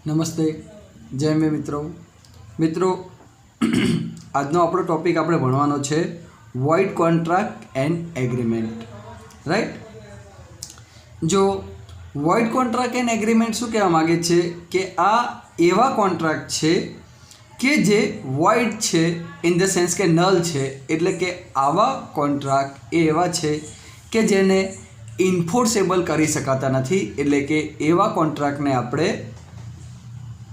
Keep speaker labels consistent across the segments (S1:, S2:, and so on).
S1: નમસ્તે, જય મે મિત્રો આજનો આપણો ટોપિક આપણે ભણવાનો છે void contract and agreement, right. જો વોઇડ કોન્ટ્રાક્ટ એન્ડ એગ્રીમેન્ટ શું કહેવા માગે છે કે આ એવા કોન્ટ્રાક્ટ છે કે જે વોઇડ છે ઇન ધ સેન્સ કે નલ છે, એટલે કે આવા કોન્ટ્રાક્ટ એ એવા છે કે જેને ઇન્ફોર્સેબલ કરી શકાતા નથી, એટલે કે એવા કોન્ટ્રાક્ટને આપણે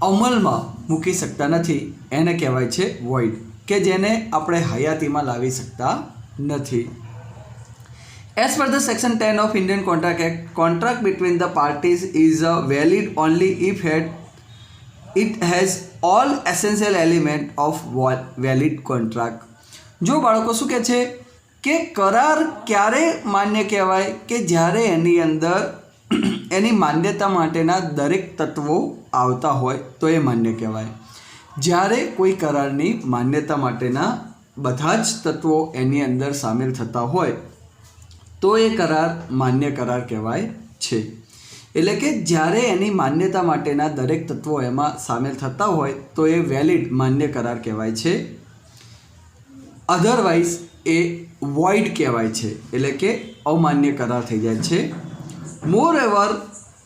S1: અમલમાં મૂકી શકતા નથી, એને કહેવાય છે વોઇડ, કે જેને આપણે હયાતીમાં લાવી શકતા નથી। As per the section 10 of Indian contract act, contract between the parties is valid only if it has all essential element of valid contract. જો બાળકો શું કહે છે કે કરાર ક્યારે માન્ય કહેવાય કે જ્યારે એની અંદર એની માન્યતા માટેના દરેક તત્વો આવતા હોય તો એ માન્ય કહેવાય। જ્યારે કોઈ કરારની માન્યતા માટેના બધા જ તત્વો એની અંદર સામેલ થતા હોય તો એ કરાર માન્ય કરાર કહેવાય છે। એટલે કે જ્યારે એની માન્યતા માટેના દરેક તત્વો એમાં સામેલ થતા હોય તો એ વેલિડ માન્ય કરાર કહેવાય છે, અધરવાઇઝ એ વોઇડ કહેવાય છે, એટલે કે અમાન્ય કરાર થઈ જાય છે।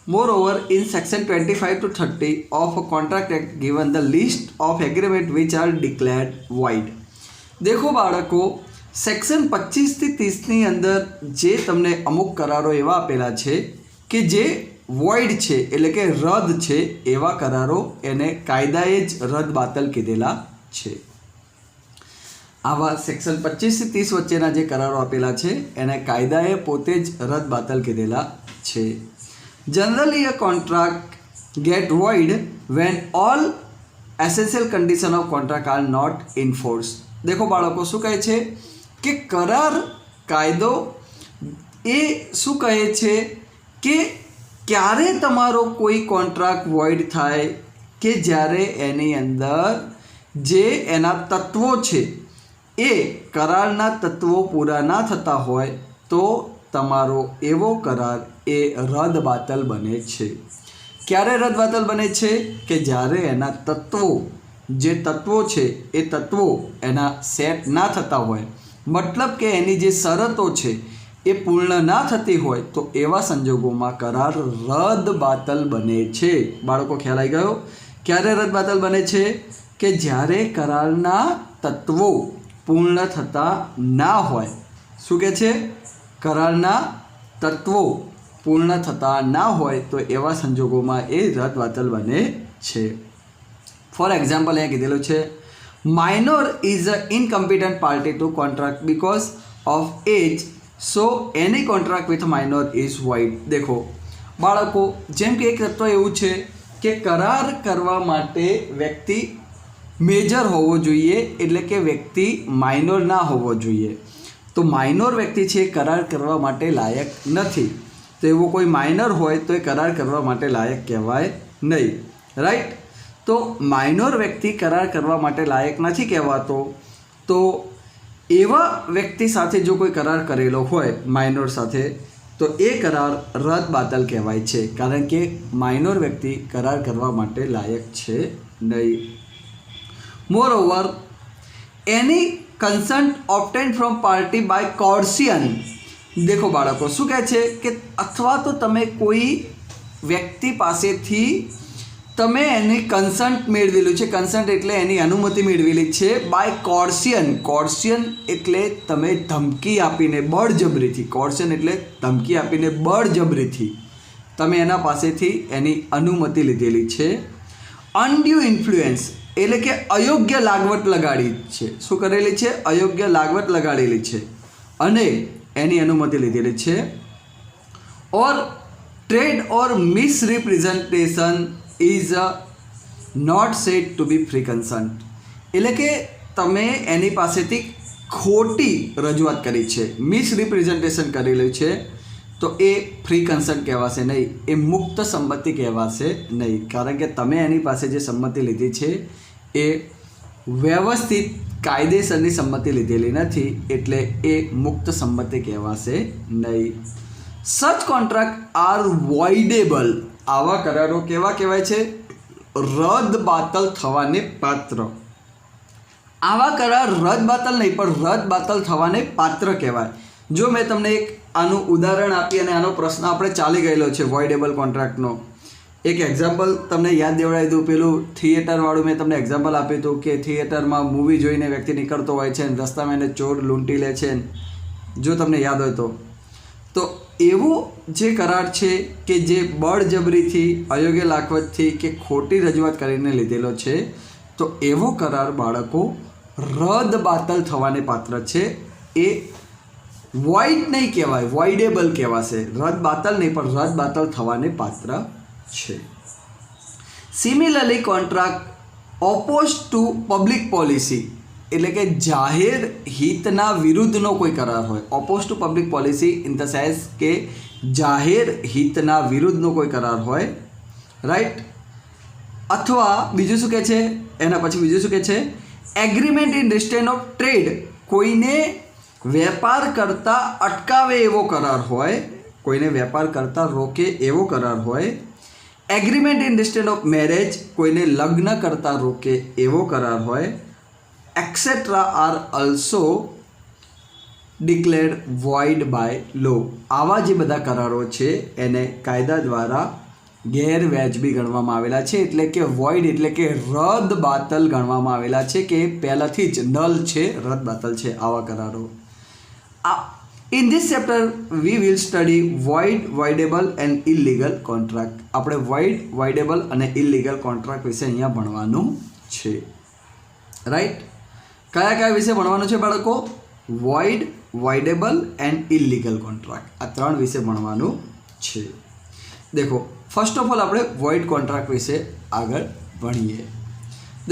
S1: Moreover, in section 25 to 30 of a contract act given the list of agreement which are declared void। देखो बाळको, सेक्शन 25 થી 30ની અંદર જે તમને અમુક કરારો એવા આપેલા છે કે જે વોઇડ છે, એટલે કે રદ છે, એવા કરારો એને કાયદાએ જ રદ બાતલ કીધેલા છે। આવા સેક્શન 25 થી 30 વચ્ચેના જે કરારો આપેલા છે એને કાયદાએ પોતે જ રદ બાતલ કીધેલા છે। Generally, a contract get void when all essential condition of contract are not enforced। देखो बाळको શું કહે છે કે કરાર કાયદો એ શું કહે છે કે ક્યારે તમારો કોઈ કોન્ટ્રાક્ટ વોઇડ થાય કે જ્યારે એની અંદર જે એના તત્વો છે એ કરારના તત્વો પૂરા ના થતા હોય તો તમારો એવો કરાર એ રદ બાતલ બને છે। ક્યારે રદ બાતલ બને છે કે જ્યારે એના તત્વો જે તત્વો છે એ તત્વો એના સેટ ના થતા હોય, મતલબ કે એની જે શરતો છે એ પૂર્ણ ના થતી હોય તો એવા સંજોગોમાં કરાર રદ બાતલ બને છે। બાળકો ખ્યાલ આવી ગયો? ક્યારે રદ બાતલ બને છે કે જ્યારે કરારના તત્વો પૂર્ણ થતા ના હોય। શું કહે છે? કરારના તત્વો પૂર્ણ થતા ના હોય તો એવા સંજોગોમાં એ રદ બાતલ બને છે। ફોર એક્ઝામ્પલ અહીંયા કીધેલું છે minor is a incompetent party to contract because of age, so any contract with minor is void. દેખો બાળકો, જેમ કે એક તત્વ એવું છે કે કરાર કરવા માટે વ્યક્તિ મેજર હોવો જોઈએ, એટલે કે વ્યક્તિ માઇનોર ના હોવો જોઈએ। તો માઇનોર વ્યક્તિ છે કરાર કરવા માટે લાયક નથી, તો એવો કોઈ માઇનર હોય તો એ કરાર કરવા માટે લાયક કહેવાય નહીં, રાઈટ। તો માઇનોર વ્યક્તિ કરાર કરવા માટે લાયક નથી કહેવાતો, તો એવા વ્યક્તિ સાથે જો કોઈ કરાર કરેલો હોય માઇનોર સાથે તો એ કરાર રદ બાતલ કહેવાય છે, કારણ કે માઇનોર વ્યક્તિ કરાર કરવા માટે લાયક છે નહીં। મોરઓવર, એની consent obtained from party by coercion। देखो बाळको શું કહે છે કે અથવા તો તમે કોઈ વ્યક્તિ પાસેથી તમે એની કન્સન્ટ મેળવેલું છે, કન્સન્ટ એટલે એની અનુમતિ મેળવેલી છે બાય કોર્સિયન। કોર્સિયન એટલે તમે ધમકી આપીને બળજબરીથી, કોર્સિયન એટલે ધમકી આપીને બળજબરીથી તમે એના પાસેથી એની અનુમતિ લીધેલી છે। અનડ્યુ ઇન્ફ્લુઅન્સ એટલે કે અયોગ્ય લાગવટ લગાડી છે। શું કરેલી છે? અયોગ્ય લાગવટ લગાડેલી છે અને એની અનુમતિ લીધેલી છે। Or trade or misrepresentation is not said to be free consent, એટલે કે તમે એની પાસેથી ખોટી રજૂઆત કરી છે, મિસરિપ્રેઝન્ટેશન કરેલું છે, તો એ ફ્રી કન્સન્ટ કહેવાશે નહીં, એ મુક્ત સંમતિ કહેવાશે નહીં, કારણ કે તમે એની પાસે જે સંમતિ લીધી છે એ વ્યવસ્થિત કાયદેસરની સંમતિ લીધેલી નથી, એટલે એ મુક્ત સંમતિ કહેવાશે નહીં। સચ કોન્ટ્રાક્ટ આર વોઇડેબલ, આવા કરારો કેવા કહેવાય છે? રદબાતલ થવાને પાત્ર. આવા કરાર રદબાતલ નહીં પણ રદબાતલ થવાને પાત્ર કહેવાય. જો મેં તમને એક આનું ઉદાહરણ આપી અને આનો પ્રશ્ન આપણે ચાલી ગયેલો છે વોઇડેબલ કોન્ટ્રાક્ટનો. એક એક્ઝામ્પલ તમને યાદ દેવડાવી દઉં. પેલું થિયેટરવાળું મેં તમને એક્ઝામ્પલ આપ્યું હતું કે થિયેટરમાં મૂવી જોઈને વ્યક્તિ નીકળતો હોય છે અને રસ્તામાં એને ચોર લૂંટી લે છે, જો તમને યાદ હોય તો એવો જે કરાર છે કે જે બળજબરીથી, અયોગ્ય લાગવતથી કે ખોટી રજૂઆત કરીને લીધેલો છે, તો એવો કરાર બાળકો રદબાતલ થવાને પાત્ર છે. એ વોઇડ નહીં કહેવાય, વોઇડેબલ કહેવાશે. રદબાતલ નહીં પણ રદબાતલ થવાને પાત્ર છે. Similarly contract oppose two public policy એટલે કે જાહેર હિતના વિરુદ્ધનો કોઈ કરાર હોય. Oppose two public policy in the sense કે જાહેર હિતના વિરુદ્ધનો કોઈ કરાર હોય, રાઈટ. અથવા બીજું શું કહે છે, એના પછી બીજું શું કહે છે, agreement in restraint of trade, કોઈને વેપાર કરતા અટકાવે એવો કરાર હોય, કોઈને વેપાર કરતા રોકે એવો કરાર હોય. Agreement in restraint of marriage, કોઈને લગ્ન કરતા રોકે એવો કરાર હોય. Etcetera are also declared void by law. આવા જે બધા કરારો છે એને કાયદા દ્વારા ગેરવ્યાજબી ગણવામાં આવેલા છે. એટલે કે વોઇડ એટલે કે રદબાતલ ગણવામાં આવેલા છે, કે પહેલાંથી જ નલ છે, રદબાતલ છે આવા કરારો. In this chapter we will study void, voidable and illegal contract. આપણે વોઇડ, વોઇડેબલ અને ઇલીગલ કોન્ટ્રાક્ટ વિશે અહીંયા ભણવાનું છે, રાઈટ. કયા કયા વિશે ભણવાનું છે બાળકો? Void, voidable and illegal contract. આ 3 વિશે ભણવાનું છે. દેખો, ફર્સ્ટ ઓફ ઓલ આપણે વોઇડ કોન્ટ્રાક્ટ વિશે આગળ ભણીએ.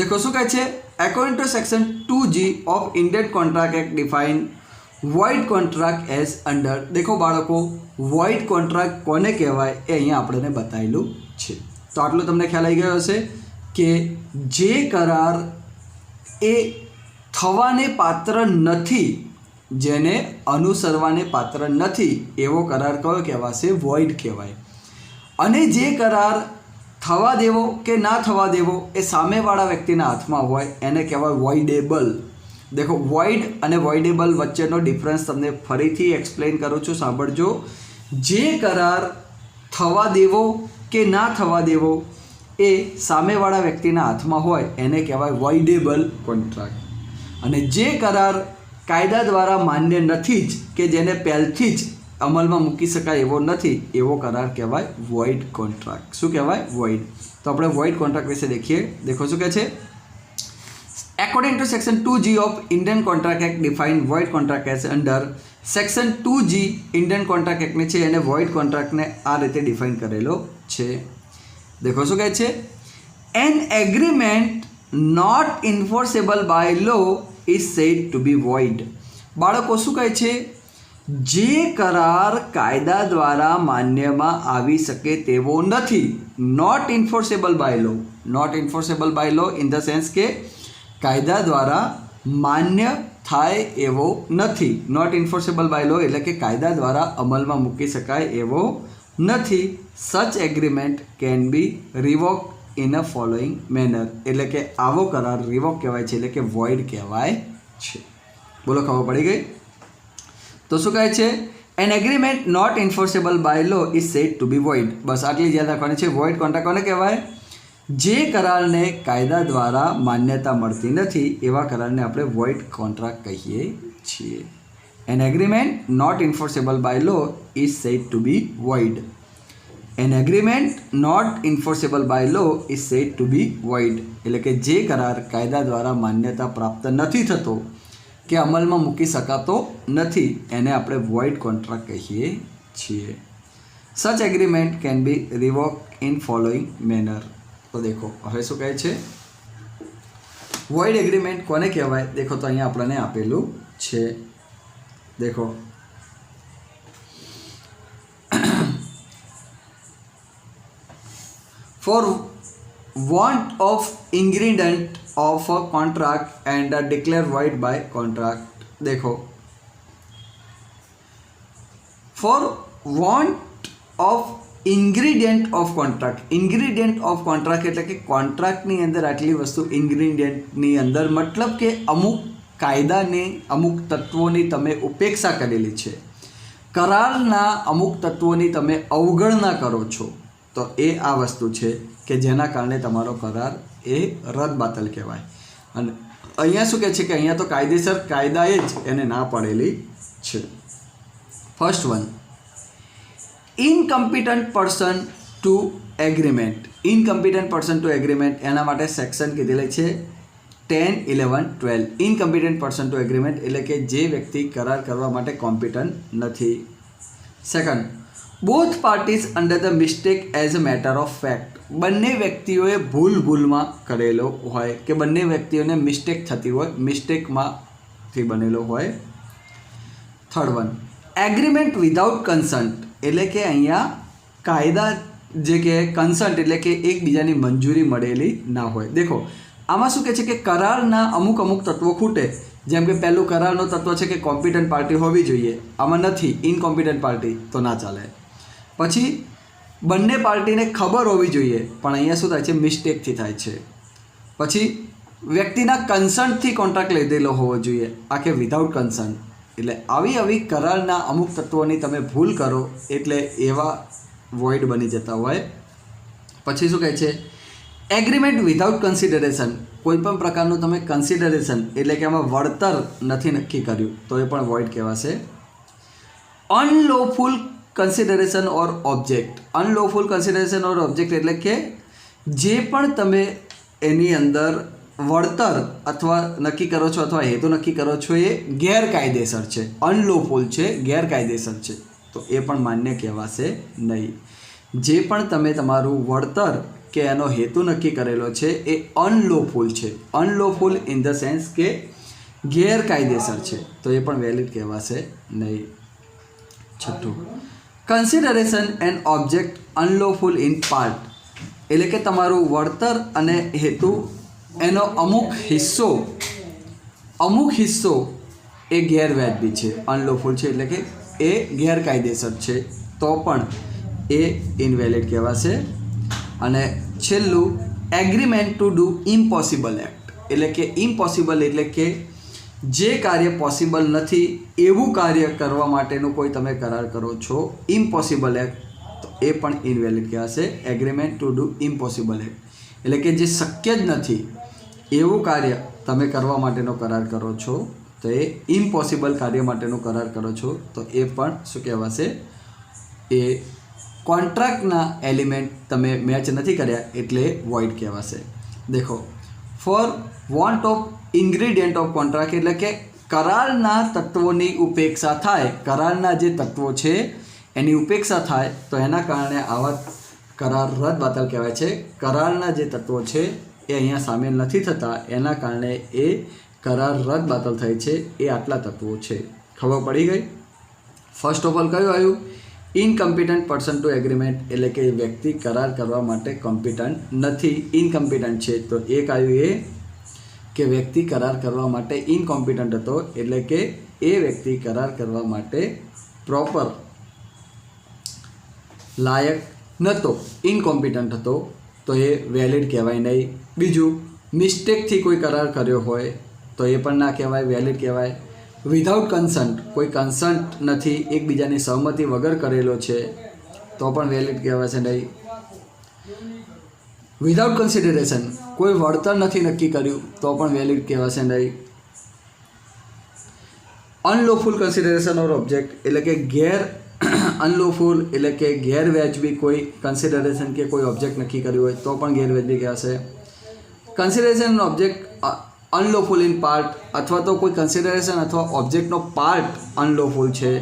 S1: દેખો શું કહે છે, according to section 2G of Indian contract act define void contract as under. દેખો બાળકો, વોઇડ કોન્ટ્રાક્ટ કોને કહેવાય એ અહીંયા આપણને બતાવેલું છે. તો આટલું તમને ખ્યાલ આવી ગયો હશે કે જે કરાર એ થવાને પાત્ર નથી, જેને અનુસરવાને પાત્ર નથી, એવો કરાર કયો કહેવાશે? વોઇડ કહેવાય. અને જે કરાર થવા દેવો કે ના થવા દેવો એ સામેવાળા વ્યક્તિના હાથમાં હોય એને કહેવાય વોઇડેબલ. દેખો, વોઇડ અને વોઇડેબલ વચ્ચેનો ડિફરન્સ તમને ફરીથી એક્સપ્લેન કરું છું, સાંભળજો. જે કરાર થવા દેવો કે ના થવા દેવો એ સામેવાળા વ્યક્તિના હાથમાં હોય એને કહેવાય વોઇડેબલ કોન્ટ્રાક્ટ. અને જે કરાર કાયદા દ્વારા માન્ય નથી જ, કે જેને પહેલથી જ અમલમાં મૂકી શકાય એવો નથી, એવો કરાર કહેવાય વોઇડ કોન્ટ્રાક્ટ. શું કહેવાય? વોઇડ. તો આપણે વોઇડ કોન્ટ્રાક્ટ વિશે દેખીએ. દેખો શું કહે છે, According to Section 2G of Indian Contract Act define void contract as under Section 2G Indian Contract Act ને છે એને void contract ને આ રીતે ડિફાઇન કરેલો છે. દેખો શું કહે છે, an agreement not enforceable by law is said to be void. બાળકો શું કહે છે, જે કરાર કાયદા દ્વારા માન્યમાં આવી શકે તેવો નથી. Not enforceable by law. Not enforceable by law in the sense કે કાયદા દ્વારા માન્ય થાય એવો નથી. નોટ ઇન્ફોર્સેબલ બાય લો એટલે કે કાયદા દ્વારા અમલમાં મૂકી શકાય એવો નથી. Such agreement can be revoke in a following manner. એટલે કે આવો કરાર રિવોક કહેવાય છે, એટલે કે વોઇડ કહેવાય છે. બોલો, ખબર પડી ગઈ? તો શું કહે છે, an agreement not enforceable by law is said to be void. બસ આટલી જ યાદ રાખવાની છે. વોઇડ કોન્ટ્રાક્ટ કોને કહેવાય? જે કરારને કાયદા દ્વારા માન્યતા મળતી નથી એવા કરારને આપણે વોઇડ કોન્ટ્રાક્ટ કહીએ છીએ. An agreement not enforceable by law is said to be void. An agreement not enforceable by law is said to be void. એટલે કે જે કરાર કાયદા દ્વારા માન્યતા પ્રાપ્ત નથી થતો કે અમલમાં મૂકી શકાતો નથી એને આપણે વોઇડ કોન્ટ્રાક્ટ કહીએ છીએ. Such agreement can be revoke in following manner. તો દેખો હવે શું કહે છે, વોઇડ એગ્રીમેન્ટ કોને કહેવાય? દેખો તો અહીંયા આપણને આપેલું છે. દેખો, for want of ingredient of a contract and are declared void by contract. देखो, for want of ingredient of contract. Ingredient of contract એટલે કે કોન્ટ્રાક્ટની અંદર આટલી વસ્તુ ઇન્ગ્રીડિયન્ટની અંદર, મતલબ કે અમુક કાયદાની અમુક તત્વોની તમે ઉપેક્ષા કરેલી છે, કરારના અમુક તત્વોની તમે અવગણના કરો છો, તો એ આ વસ્તુ છે કે જેના કારણે તમારો કરાર એ રદબાતલ કહેવાય. અને અહીંયા શું કહે છે કે અહીંયા તો કાયદેસર કાયદાએ જ એને ના પાડેલી છે. First one, incompetent person to agreement. Incompetent person to agreement એના માટે સેક્શન કીધેલી છે 10, 11, 12. ઇનકમ્પિટન્ટ પર્સન ટુ એગ્રીમેન્ટ એટલે કે જે વ્યક્તિ કરાર કરવા માટે કોમ્પિટન્ટ નથી. Second, both parties under the mistake as a matter of fact. બંને વ્યક્તિઓએ ભૂલમાં કરેલો હોય કે બંને વ્યક્તિઓને મિસ્ટેક થતી હોય, મિસ્ટેકમાંથી બનેલો હોય. Third one, agreement without consent એટલે કે અહીંયા કાયદા જે કે કન્સન્ટ એટલે કે એકબીજાની મંજૂરી મળેલી ના હોય. દેખો આમાં શું કહે છે કે કરારના અમુક તત્વો ખૂટે. જેમ કે પહેલું કરારનો તત્વ છે કે કોમ્પિટન્ટ પાર્ટી હોવી જોઈએ, આમાં નથી, ઇનકોમ્પિટન્ટ પાર્ટી, તો ના ચાલે. પછી બંને પાર્ટીને ખબર હોવી જોઈએ, પણ અહીંયા શું થાય છે, મિસ્ટેકથી થાય છે. પછી વ્યક્તિના કન્સન્ટથી કોન્ટ્રાક્ટ લીધેલો હોવો જોઈએ, આ કે વિધાઉટ કન્સન્ટ. એટલે આવી કરારના અમુક તત્વોની તમે ભૂલ કરો એટલે એવા વોઇડ બની જતા હોય. પછી શું કહે છે, એગ્રીમેન્ટ વિધાઉટ કન્સિડરેશન. કોઈ પણ પ્રકારનું તમે કન્સિડરેશન એટલે કે આમાં વળતર નથી નક્કી કર્યું તો એ પણ વોઇડ કહેવાશે. અનલોફુલ કન્સિડરેશન ઓર ઓબ્જેક્ટ. અનલોફુલ કન્સિડરેશન ઓર ઓબ્જેક્ટ એટલે કે જે પણ તમે એની અંદર વળતર અથવા નક્કી કરો છો અથવા હેતુ નક્કી કરો છો એ ગેરકાયદેસર છે, અનલોફુલ છે, ગેરકાયદેસર છે, તો એ પણ માન્ય કહેવાશે નહીં. જે પણ તમે તમારું વળતર કે એનો હેતુ નક્કી કરેલો છે એ અનલોફુલ છે. અનલોફુલ ઇન ધ સેન્સ કે ગેરકાયદેસર છે, તો એ પણ વેલિડ કહેવાશે નહીં. છઠ્ઠું, consideration and object unlawful in part એટલે કે તમારું વળતર અને હેતુ એનો અમુક હિસ્સો એ ગેરવ્યાજબી છે, અનલોફુલ છે એટલે કે એ ગેરકાયદેસર છે, તો પણ એ ઇનવેલિડ કહેવાશે. અને છેલ્લું, agreement to do impossible act એટલે કે ઇમ્પોસિબલ એટલે કે જે કાર્ય પોસિબલ નથી એવું કાર્ય કરવા માટેનું કોઈ તમે કરાર કરો છો, ઇમ્પોસિબલ એક્ટ, તો એ પણ ઇનવેલિડ કહેવાશે. Agreement to do impossible act એટલે કે જે શક્ય જ નથી એવું કાર્ય તમે કરવા માટેનો કરાર કરો છો, તો એ ઇમ્પોસિબલ કાર્ય માટેનો કરાર કરો છો, તો એ પણ શું કહેવાશે, એ કોન્ટ્રાક્ટના એલિમેન્ટ તમે મેચ નથી કર્યા એટલે વોઇડ કહેવાશે. દેખો, for want of ingredient of contract એટલે કે કરારના તત્વોની ઉપેક્ષા થાય, કરારના જે તત્વો છે એની ઉપેક્ષા થાય તો એના કારણે આવા કરાર રદબાતલ કહેવાય છે. કરારના જે તત્વો છે એ અહીંયા સામેલ નથી થતા, એના કારણે એ કરાર રદબાતલ થાય છે. એ આટલા તત્વો છે. ખબર પડી ગઈ? ફર્સ્ટ ઓફ ઓલ કયું આવ્યું? ઇનકમ્પિટન્ટ પર્સન ટુ એગ્રીમેન્ટ એટલે કે વ્યક્તિ કરાર કરવા માટે કોમ્પિટન્ટ નથી, ઇનકમ્પિટન્ટ છે. તો એક આવ્યું એ કે વ્યક્તિ કરાર કરવા માટે ઇનકોમ્પિટન્ટ હતો એટલે કે એ વ્યક્તિ કરાર કરવા માટે પ્રોપર લાયક નહોતો, ઇનકોમ્પિટન્ટ હતો, તો એ વેલિડ કહેવાય નહીં. બીજું, મિસ્ટેકથી કોઈ કરાર કર્યો હોય તો એ પણ ના કહેવાય, વેલિડ કહેવાય. વિધાઉટ કન્સન્ટ, કોઈ કન્સન્ટ નથી, એકબીજાની સહમતિ વગર કરેલો છે, તો પણ વેલિડ કહેવાશે નહીં. વિધાઉટ કન્સિડરેશન, કોઈ વળતર નથી નક્કી કર્યું તો પણ વેલિડ કહેવાશે નહીં. અનલોફુલ કન્સિડરેશન ઓર ઓબ્જેક્ટ એટલે કે અનલોફુલ એટલે કે ગેરવ્યાજબી કોઈ કન્સિડરેશન કે કોઈ ઓબ્જેક્ટ નક્કી કર્યું હોય તો પણ ગેરવ્યાજબી કહેવાશે. Consideration object unlawful in part અથવા તો કોઈ કન્સિડરેશન અથવા ઓબ્જેક્ટનો પાર્ટ અનલોફુલ છે.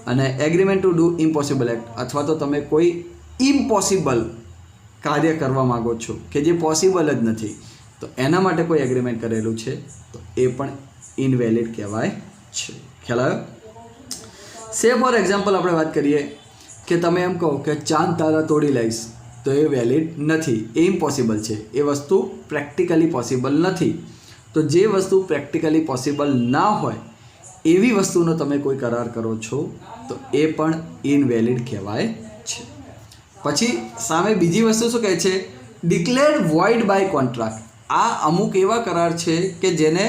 S1: અને agreement to do impossible act અથવા તો તમે કોઈ ઇમ્પોસિબલ કાર્ય કરવા માગો છો કે જે પોસિબલ જ નથી, તો એના માટે કોઈ એગ્રીમેન્ટ કરેલું છે તો એ પણ ઇનવેલિડ કહેવાય છે. ખ્યાલ આવ્યો? સે ફોર એક્ઝામ્પલ આપણે વાત કરીએ કે તમે એમ કહો કે ચાંદ તારા તોડી લઈશ, તો એ વેલિડ નથી, એ ઇમ્પોસિબલ છે, એ વસ્તુ પ્રેક્ટિકલી પોસિબલ નથી. તો જે વસ્તુ પ્રેક્ટિકલી પોસિબલ ના હોય એવી વસ્તુનો તમે કોઈ કરાર કરો છો તો એ પણ ઇનવેલિડ કહેવાય છે. પછી સામે બીજી વસ્તુ શું કહે છે, ડિક્લેર વોઇડ બાય કોન્ટ્રાક્ટ. આ અમુક એવા કરાર છે કે જેને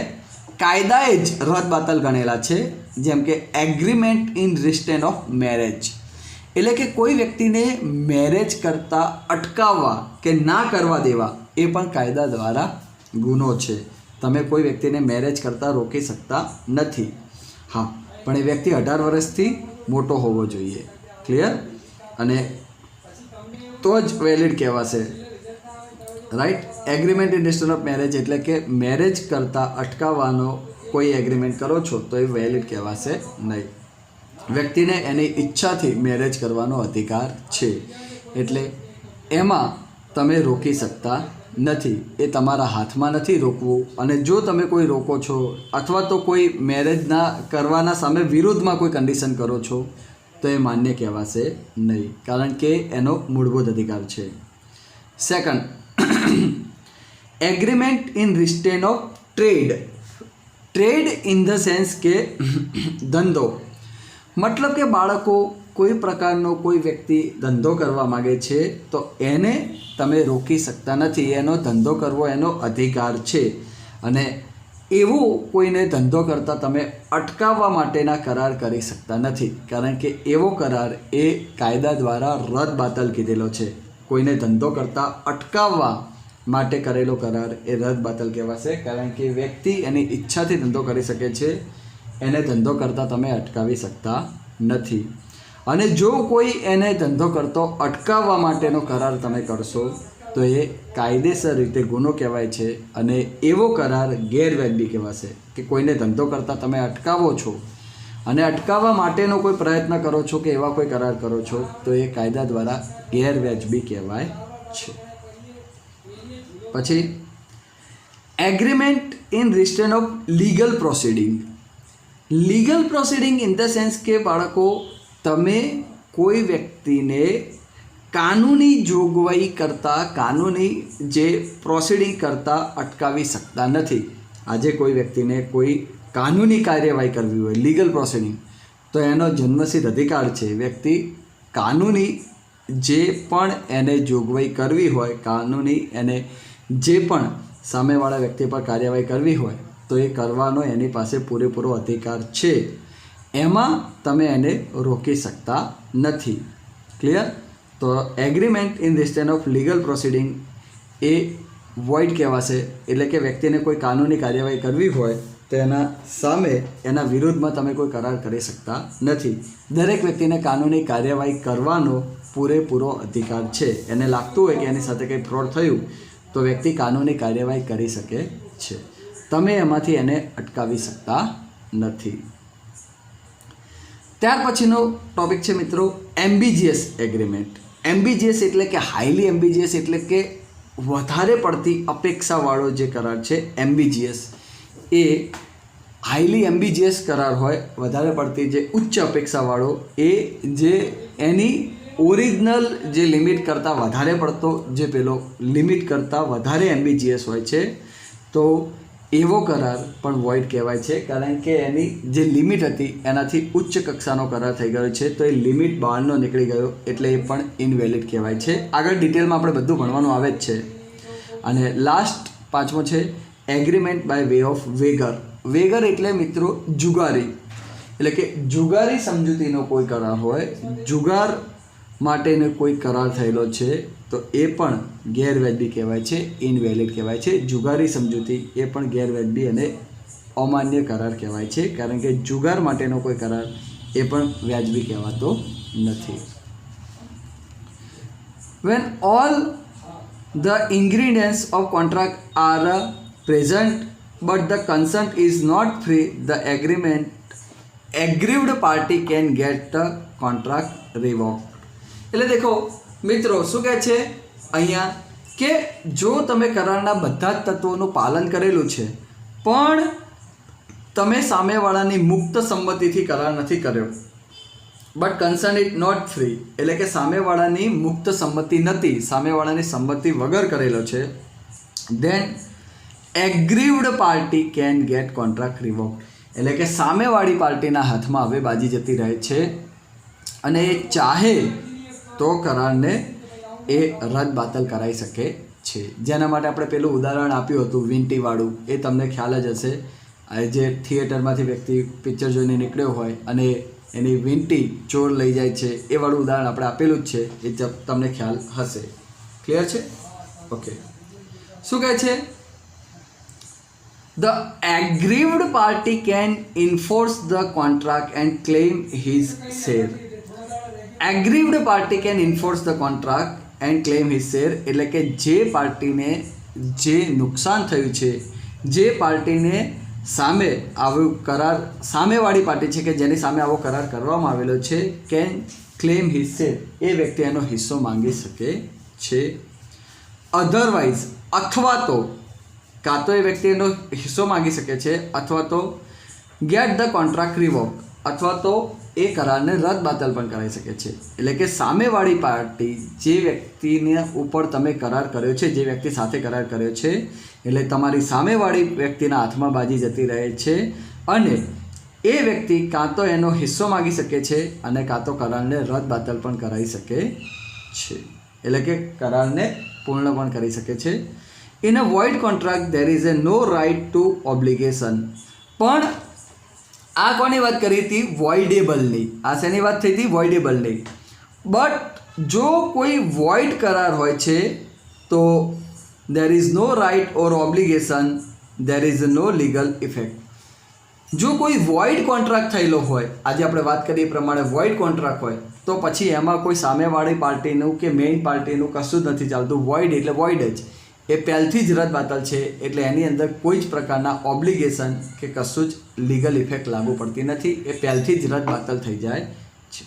S1: કાયદાએ જ રદબાતલ ગણેલા છે, જેમ કે agreement in restraint of marriage, એટલે કે કોઈ વ્યક્તિને મેરેજ કરતાં અટકાવવા કે ના કરવા દેવા એ પણ કાયદા દ્વારા ગુનો છે. તમે કોઈ વ્યક્તિને મેરેજ કરતાં રોકી શકતા નથી. હા, પણ એ વ્યક્તિ 18 વર્ષથી મોટો હોવો જોઈએ. ક્લિયર? અને તો જ વેલિડ કહેવાશે. Right? Agreement in restraint of marriage એટલે કે મેરેજ કરતાં અટકાવવાનો કોઈ એગ્રીમેન્ટ કરો છો તો એ વેલિડ કહેવાશે નહીં. વ્યક્તિને એની ઈચ્છાથી મેરેજ કરવાનો અધિકાર છે, એટલે એમાં તમે રોકી શકતા નથી. એ તમારા હાથમાં નથી રોકવું. અને જો તમે કોઈ રોકો છો અથવા તો કોઈ મેરેજના કરવાના સામે વિરુદ્ધમાં કોઈ કન્ડિશન કરો છો તો એ માન્ય કહેવાશે નહીં, કારણ કે એનો મૂળભૂત અધિકાર છે. Second, agreement in restraint of trade. Trade in the sense કે ધંધો, મતલબ કે બાળકો કોઈ પ્રકારનો કોઈ વ્યક્તિ ધંધો કરવા માગે છે તો એને તમે રોકી શકતા નથી. એનો ધંધો કરવો એનો અધિકાર છે, અને એવો કોઈને ધંધો કરતાં તમે અટકાવવા માટેના કરાર કરી શકતા નથી, કારણ કે એવો કરાર એ કાયદા દ્વારા રદબાતલ કીધેલો છે. કોઈને ધંધો કરતાં અટકાવવા માટે કરેલો કરાર એ રદબાતલ કહેવાશે, કારણ કે વ્યક્તિ એની ઈચ્છાથી ધંધો કરી શકે છે, એને ધંધો કરતાં તમે અટકાવી શકતા નથી. અને જો કોઈ એને ધંધો કરતો અટકાવવા માટેનો કરાર તમે કરશો તો એ કાયદેસર રીતે ગુનો કહેવાય છે, અને એવો કરાર ગેરવ્યાજબી કહેવાશે. કે કોઈને ધંધો કરતાં તમે અટકાવો છો અને અટકાવવા માટેનો કોઈ પ્રયત્ન કરો છો કે એવા કોઈ કરાર કરો છો તો એ કાયદા દ્વારા ગેરવ્યાજબી કહેવાય છે. પછી agreement in restraint of legal proceeding. Legal proceeding in the sense કે બાળકો, તમે કોઈ વ્યક્તિને કાનૂની જોગવાઈ કરતાં, કાનૂની જે પ્રોસિડિંગ કરતાં અટકાવી શકતા નથી. આજે કોઈ વ્યક્તિને કોઈ કાનૂની કાર્યવાહી કરવી હોય, લીગલ પ્રોસિડિંગ, તો એનો જન્મસિદ્ધ અધિકાર છે. વ્યક્તિ કાનૂની જે પણ એને જોગવાઈ કરવી હોય, કાનૂની એને જે પણ સામેવાળા વ્યક્તિ પર કાર્યવાહી કરવી હોય તો એ કરવાનો એની પાસે પૂરેપૂરો અધિકાર છે. એમાં તમે એને રોકી શકતા નથી. ક્લિયર? તો agreement in restraint of legal proceeding એ વોઇડ કહેવાશે, એટલે કે વ્યક્તિને કોઈ કાનૂની કાર્યવાહી કરવી હોય તો એના સામે, એના વિરુદ્ધમાં તમે કોઈ કરાર કરી શકતા નથી. દરેક વ્યક્તિને કાનૂની કાર્યવાહી કરવાનો પૂરેપૂરો અધિકાર છે. એને લાગતું હોય કે એની સાથે કંઈ ફ્રોડ થયું તો વ્યક્તિ કાનૂની કાર્યવાહી કરી શકે છે. તમે એમાંથી એને અટકાવી શકતા નથી. ત્યાર પછીનો ટોપિક છે મિત્રો એમ્બિજિયસ એગ્રીમેન્ટ. એમ્બિજિયસ એટલે કે હાઈલી એમ્બિજિયસ, એટલે કે વધારે પડતી અપેક્ષાવાળો જે કરાર છે એમ્બિજિયસ, એ હાઈલી એમ્બિજિયસ કરાર હોય, વધારે પડતી જે ઉચ્ચ અપેક્ષાવાળો, એ જે એની ઓરિજિનલ જે લિમિટ કરતાં વધારે પડતો, જે પેલો લિમિટ કરતાં વધારે એમ્બિજિયસ હોય છે, તો એવો કરાર પણ વોઇડ કહેવાય છે, કારણ કે એની જે લિમિટ હતી એનાથી ઉચ્ચ કક્ષાનો કરાર થઈ ગયો છે, તો એ લિમિટ બહારનો નીકળી ગયો, એટલે એ પણ ઇનવેલિડ કહેવાય છે. આગળ ડિટેલમાં આપણે બધું ભણવાનું આવે જ છે. અને લાસ્ટ પાંચમો છે એગ્રીમેન્ટ બાય વે ઓફ વેગર. વેગર એટલે મિત્રો જુગારી, એટલે કે જુગારી સમજૂતીનો કોઈ કરાર હોય, જુગાર માટેનો કોઈ કરાર થયેલો છે તો એ પણ ગેરવ્યાજબી કહેવાય છે, ઇનવેલિડ કહેવાય છે. જુગારી સમજૂતી એ પણ ગેરવ્યાજબી અને અમાન્ય કરાર કહેવાય છે, કારણ કે જુગાર માટેનો કોઈ કરાર એ પણ વ્યાજબી કહેવાતો નથી. When all the ingredients of contract are present but the consent is not free, the aggrieved party can get the contract revoked. એટલે દેખો મિત્રો, શું કહે છે અહીંયા કે જો તમે કરારના બધા જ તત્વોનું પાલન કરેલું છે પણ તમે સામેવાળાની મુક્ત સંમતિથી કરાર નથી કર્યો, but concern it not free, એટલે કે સામેવાળાની મુક્ત સંમતિ નથી, સામેવાળાની સંમતિ વગર કરેલો છે, then aggrieved party can get contract revoked. એટલે કે સામેવાળી પાર્ટીના હાથમાં હવે બાજી જતી રહે છે અને એ ચાહે તો કરારને એ રદબાતલ કરાવી શકે છે. જેના માટે આપણે પેલું ઉદાહરણ આપ્યું હતું વીંટીવાળું, એ તમને ખ્યાલ જ હશે. જે થિયેટરમાંથી વ્યક્તિ પિક્ચર જોઈને નીકળ્યો હોય અને એની વીંટી ચોર લઈ જાય છે, એ વાળું ઉદાહરણ આપણે આપેલું જ છે, એ તમને ખ્યાલ હશે. ક્લિયર છે? ઓકે. શું કહે છે? The aggrieved party can enforce the contract and claim his share. Aggrieved party can enforce the contract and claim his share. એટલે કે જે પાર્ટીને જે નુકસાન થયું છે, જે પાર્ટીને સામે આવો કરાર, સામેવાળી પાર્ટી છે કે જેની સામે આવો કરાર કરવામાં આવેલો છે, કેન ક્લેમ હિઝ શેર, એ વ્યક્તિ એનો હિસ્સો માંગી શકે છે. અધરવાઇઝ, અથવા તો કાં તો એ વ્યક્તિ એનો હિસ્સો માંગી શકે છે, અથવા તો ગેટ ધ કોન્ટ્રાક્ટ રિવોક, અથવા તો એ કરારને રદબાતલ પણ કરાવી શકે છે. એટલે કે સામેવાળી પાર્ટી જે વ્યક્તિને ઉપર તમે કરાર કર્યો છે, જે વ્યક્તિ સાથે કરાર કર્યો છે, એટલે તમારી સામેવાળી વ્યક્તિના હાથમાં બાજી જતી રહે છે અને એ વ્યક્તિ કાં તો એનો હિસ્સો માગી શકે છે અને કાં તો કરારને રદબાતલ પણ કરાવી શકે છે. એટલે કે કરારને પૂર્ણ પણ કરી શકે છે. In a void contract there is no right to obligation. પણ આ કોની વાત કરી હતી? વોઇડેબલની. આ શેની વાત થઈ હતી? વોઇડેબલની. બટ જો કોઈ વોઇડ કરાર હોય છે તો there is no right or obligation, there is no legal effect. જો કોઈ વોઇડ કોન્ટ્રાક્ટ થયેલો હોય, આજે આપણે વાત કરીએ એ પ્રમાણે વોઇડ કોન્ટ્રાક્ટ હોય, તો પછી એમાં કોઈ સામેવાળી પાર્ટીનું કે મેઇન પાર્ટીનું કશું જ નથી ચાલતું. વોઇડ એટલે વોઇડ જ, એ પહેલથી જ રદબાતલ છે. એટલે એની અંદર કોઈ જ પ્રકારના ઓબ્લિગેશન કે કશું જ લીગલ ઇફેક્ટ લાગુ પડતી નથી. એ પહેલથી જ રદબાતલ થઈ જાય છે.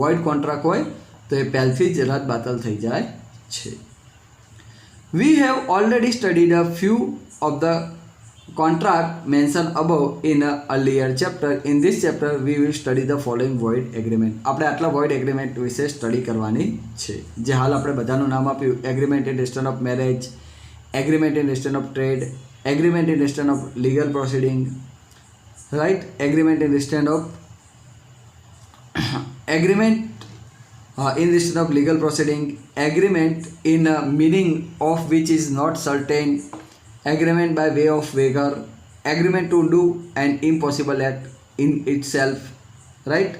S1: વોઇડ કોન્ટ્રાક્ટ હોય તો એ પહેલથી જ રદબાતલ થઈ જાય છે. We have already studied a few of the contract mentioned above in an earlier chapter. In this chapter, we will study the following void agreement. આપણે આટલા void agreement વિશે સ્ટડી કરવાની છે, જે હાલ આપણે બધાનું નામ આપ્યું: agreement in restraint of marriage, agreement in restraint of trade, agreement in restraint of legal proceeding, right, agreement in restraint of agreement in respect of legal proceeding, agreement in meaning of which is not certain, agreement by way of waiver, agreement to do an impossible act in itself, right?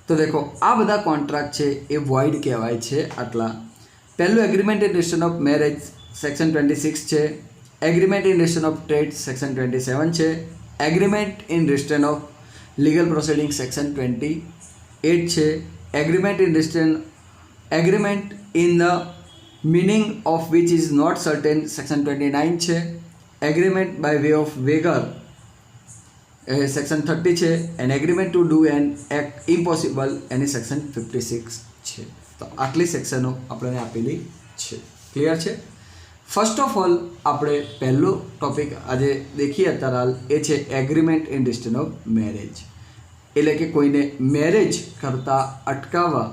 S1: તો દેખો આ બધા contract છે એ void કહેવાય છે. આટલા પહેલું agreement in restraint of marriage section 26 છે, agreement in restraint of trade section 27 છે, agreement in restraint of legal proceeding section 28 છે, agreement in the meaning of which is not certain section 29 છે, agreement by way of waiver section 30 છે, and agreement to do an act impossible any section 56 છે. તો આટલી સેક્શનો આપણને આપેલી છે. Clear છે? ફર્સ્ટ ઓફ ઓલ આપણે પહેલો ટોપિક આજે દેખીએ અત્યારે હાલ, એ છે agreement in restraint of marriage. એટલે કે કોઈને મેરેજ કરતાં અટકાવવા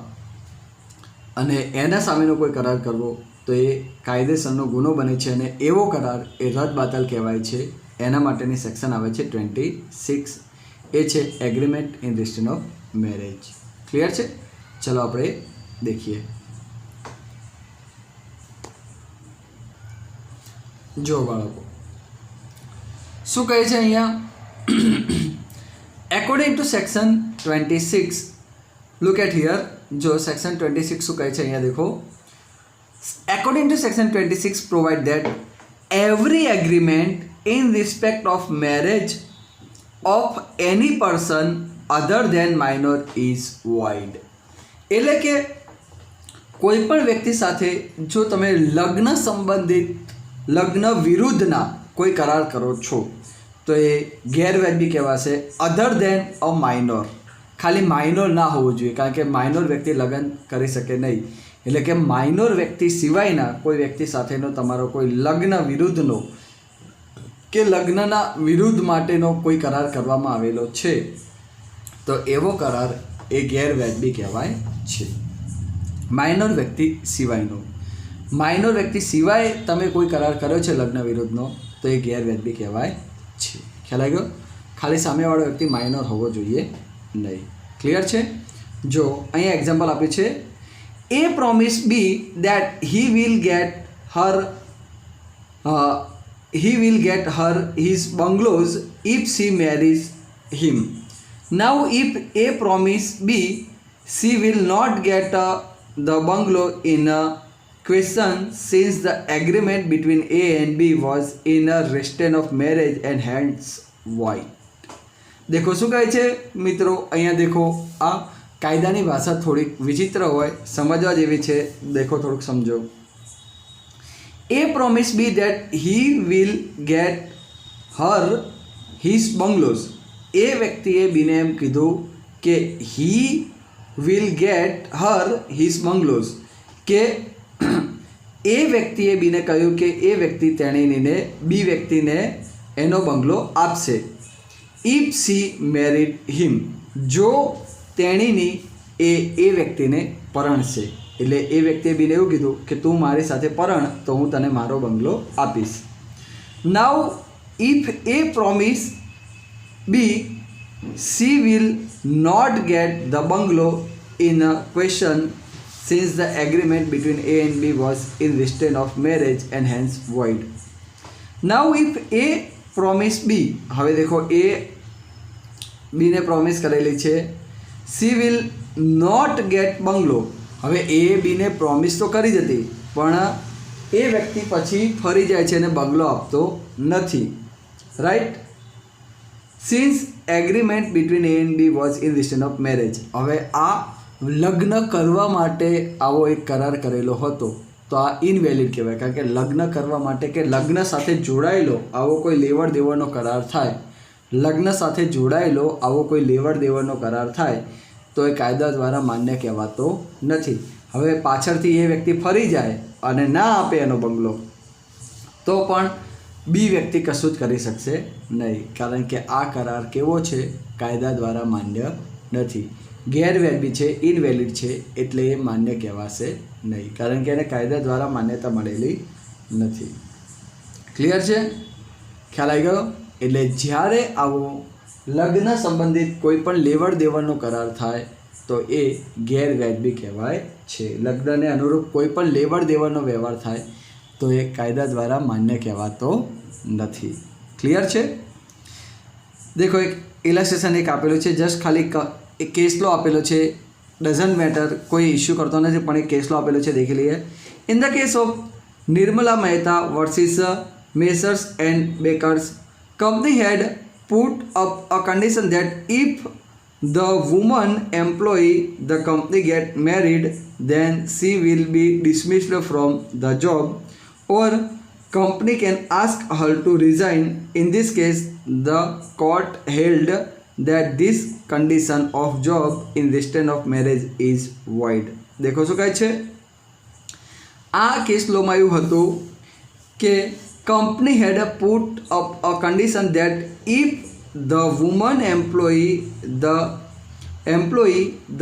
S1: અને એના સામેનો કોઈ કરાર કરવો તો એ કાયદેસરનો ગુનો બને છે અને એવો કરાર એ રદબાતલ કહેવાય છે. એના માટેની સેક્શન આવે છે 26, એ છે agreement in restraint of marriage. Clear છે? ચલો આપણે દેખીએ. જો બાળકો શું કહે છે અહીંયા? According to section 26, look at here. जो section 26 શું કહે છે અહીંયા देखो. According to section 26 provide that every agreement in respect of marriage of any person other than minor is void. એટલે કે કોઈ પણ વ્યક્તિ સાથે જો તમે લગ્ન સંબંધિત, લગ્ન વિરુદ્ધના કોઈ કરાર કરો છો તો એ ગેરવાજબી કહેવાશે. અધર દેન અ માઇનોર, ખાલી માઇનોર ના હોવું જોઈએ, કારણ કે માઇનોર વ્યક્તિ લગ્ન કરી શકે નહીં. એટલે કે માઇનોર વ્યક્તિ સિવાયના કોઈ વ્યક્તિ સાથેનો તમારો કોઈ લગ્ન વિરુદ્ધનો કે લગ્નના વિરુદ્ધ માટેનો કોઈ કરાર કરવામાં આવેલો છે તો એવો કરાર એ ગેરવાજબી કહેવાય છે. માઇનોર વ્યક્તિ સિવાયનો, માઇનોર વ્યક્તિ સિવાય તમે કોઈ કરાર કર્યો છે લગ્ન વિરુદ્ધનો તો એ ગેરવાજબી કહેવાય છે. ખ્યાલ આવી ગયો? ખાલી સામેવાળો વ્યક્તિ માઇનોર હોવો જોઈએ નહીં. ક્લિયર છે? જો અહીંયા એક્ઝામ્પલ આપ્યું છે, A promised B that he will get her his bungalows if she marries him. Now if A promised B she will not get the bungalow in question, since the agreement between A and B was in a restraint of marriage and hence void. देखो શું કહે છે મિત્રો, અહીંયા देखो આ કાયદાની ભાષા થોડીક વિચિત્ર હોય, સમજવા જેવી છે. देखो થોડુંક સમજો. A promised B that he will get her his bungalows. એ વ્યક્તિએ બીને એમ કીધું કે he will get her his bungalows, કે એ વ્યક્તિએ બીને કહ્યું કે એ વ્યક્તિ તેણીને બી વ્યક્તિને એનો બંગલો આપશે. ઇફ સી મેરીડ હિમ, જો તેણીની એ વ્યક્તિને પરણશે. એટલે એ વ્યક્તિએ બીને એવું કીધું કે તું મારી સાથે પરણ તો હું તને મારો બંગલો આપીશ. Now if a promise be she will not get the bungalow in a question, since the agreement between A and B was in restraint of marriage and hence void. Now if A promise B, હવે देखो A B ને promise કરેલી છે she will not get bungalow. હવે A B ને promise તો કરી જ હતી, પણ એ વ્યક્તિ પછી ફરી જાય છે અને બંગલો આપતો નથી. Right. Since agreement between A and B was in restraint of marriage. હવે આ લગ્ન કરવા માટે આવો એક કરાર કરેલો હતો તો આ ઇનવેલિડ કહેવાય. કારણ કે લગ્ન કરવા માટે કે લગ્ન સાથે જોડાયેલો આવો કોઈ લેવડ દેવડનો કરાર થાય, લગ્ન સાથે જોડાયેલો આવો કોઈ લેવડ દેવડનો કરાર થાય તો એ કાયદા દ્વારા માન્ય કહેવાતો નથી. હવે પાછળથી એ વ્યક્તિ ફરી જાય અને ના આપે એનો બંગલો તો પણ બી વ્યક્તિ કશું જ કરી શકશે નહીં, કારણ કે આ કરાર કેવો છે, કાયદા દ્વારા માન્ય નથી, ગેરવ્યાજબી છે, ઇનવેલિડ છે, એટલે એ માન્ય કહેવાશે નહીં, કારણ કે એને કાયદા દ્વારા માન્યતા મળેલી નથી. ક્લિયર છે? ખ્યાલ આવી ગયો? એટલે જ્યારે આવો લગ્ન સંબંધિત કોઈ પણ લેવડ દેવડનો કરાર થાય તો એ ગેરવ્યાજબી કહેવાય છે. લગ્નને અનુરૂપ કોઈ પણ લેવડ દેવડનો વ્યવહાર થાય તો એ કાયદા દ્વારા માન્ય કહેવાતો નથી. ક્લિયર છે? દેખો એક ઇલસ્ટ્રેશન એક આપેલું છે, જસ્ટ ખાલી એક કેસ લો આપેલો છે, ડઝન્ટ મેટર, કોઈ ઇસ્યુ કરતો નથી, પણ એક કેસ લો આપેલો છે, દેખી લઈએ. In the case of Nirmala Mehta versus messrs and bakers, company had put up a condition that if the woman employee the company get married, then she will be dismissed from the job, or company can ask her to resign. In this case, the court held that this condition of job in restraint of marriage is void. देखो શું કહે છે? આ case લોમાં એવું હતું કે company had put up a condition that if the woman employee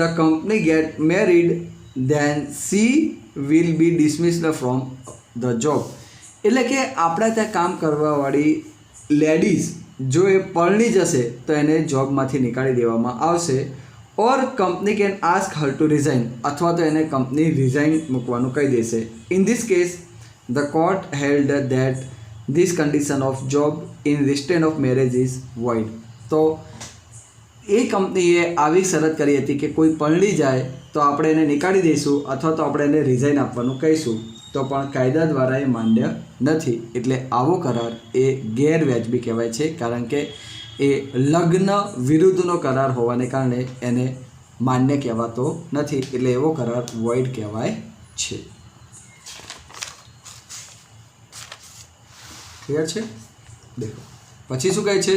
S1: the company get married, then she will be dismissed from the job. એટલે કે આપણે ત્યાં કામ કરવાવાળી લેડીઝ જો એ પરણી જશે તો એને જોબમાંથી નીકાળી દેવામાં આવશે, or company can ask her to resign, અથવા તો એને કંપની રિઝાઇન મૂકવાનું કહી દેશે. In this case the court held that this condition of job in restraint of marriage is void. તો એ કંપનીએ આવી શરત કરી હતી કે કોઈ પરણી જાય તો આપણે એને નીકાળી દઈશું અથવા તો આપણે એને રિઝાઇન આપવાનું કહીશું, તો પણ કાયદા દ્વારા એ માન્ય નથી. એટલે આવો કરાર એ ગેરવ્યાજબી કહેવાય છે, કારણ કે એ લગ્ન વિરુદ્ધનો કરાર હોવાને કારણે એને માન્ય કહેવાતો નથી, એટલે એવો કરાર વોઇડ કહેવાય છે. ક્લિયર છે? દેખો પછી શું કહે છે?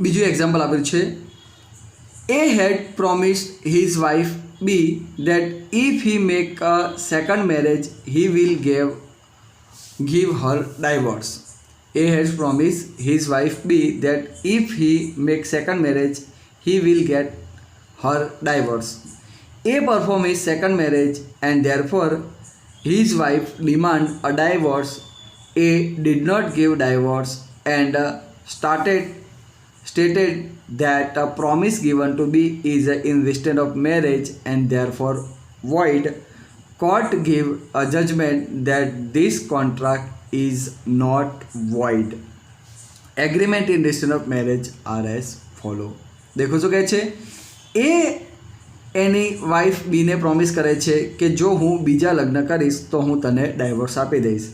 S1: બીજું એક્ઝામ્પલ આપેલું છે, A had promised his wife B that if he make a second marriage he will give her divorce. A has promised his wife B that if he make second marriage he will get her divorce. A perform his second marriage and therefore his wife demand a divorce. A did not give divorce and stated that a promise given to be is in respect of marriage and therefore void, court give a judgment that this contract is not void. Agreement in relation of marriage are as follow. દેખો શું કહે છે, એ એની wife બીને promise કરે છે કે જો હું બીજા લગ્ન કરીશ તો હું તને ડાયવોર્સ આપી દઈશ.